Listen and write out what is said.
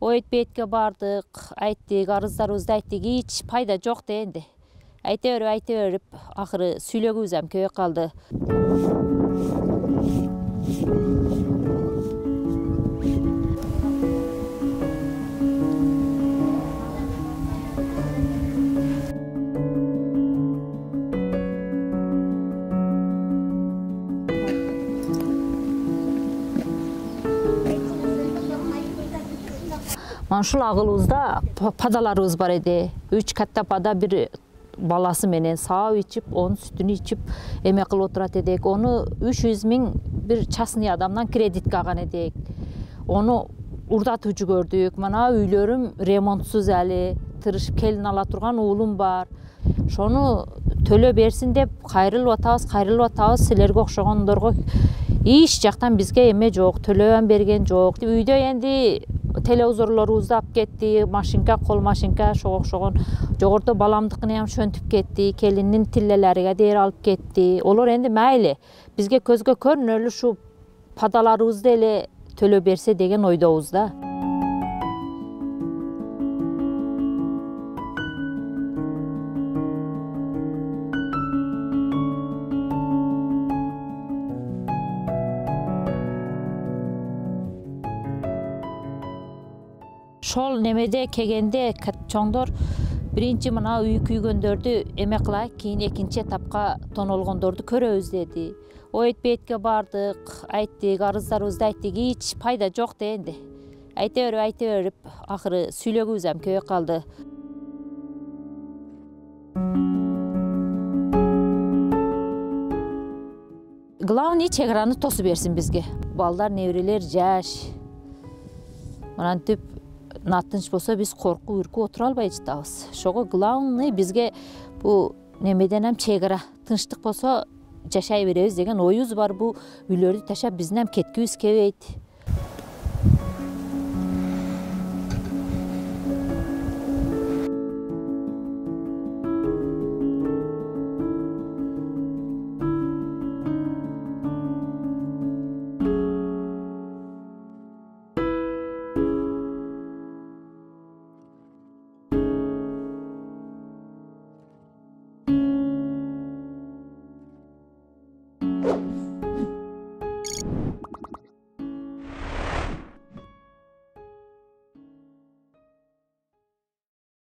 Oyut бетке бардык, айттык, арыздарыбызды айттык, эч пайда жок да энди. Айта берип, акыры сүйлөгүбүз ham көбөйүп калды. Ушул агылыбызда падаларыбыз бар эди. 3 катта пада, бир баласы менен саап ичип, онун сүтүн ичип, эме кылып отурат эдик. Ону 300 000 бир частный адамдан кредитке алган эдик. Ону урдатып жүгөрдүк. Мана үйлөрүм ремонтсуз әлі, тырышып келин ала турган уулум бар. Ошону төлөө берсин деп кайрылып атабыз, силерге окшогондорго эч жактан бизге эме жок, төлөө берген жок. Үйдө энди телевизорлорубузду алып кетти, машинка, кол машинка, ошого окшогон. Жогоруда баламдыкыны ham шөнтүп кетти, келиндин тиллелерге дейер алып кетти. Олор энди майли, бизге көзгө көрүнөлү ушу падаларыбызды эле төлөө берсе деген ойдобуз да. Ошол немеде келгенде чоңдор биринчи мына үй күйгөндөрдү эме кылайык, кийин экинчи этапка тонолгондорду көрөбүз деди. Oyut бетке бардык, айттык, арыздарыбызды айттык, эч пайда жок да энди. Айта берип, акыры сүйлөгүбүз ham көбөйүп калды. Главный чек-араны тосуп берсин бизге. Балдар, неберелер жаш. Мынантип натынч болсо биз коркуп үркүп отура албай жатабыз. Ошого главный бизге бу немеден ham чек-ара, тынчтык болсо жашай беребиз деген оюбуз бар. Бу үйлөрдү ташап биздин ham кеткибиз келбейт.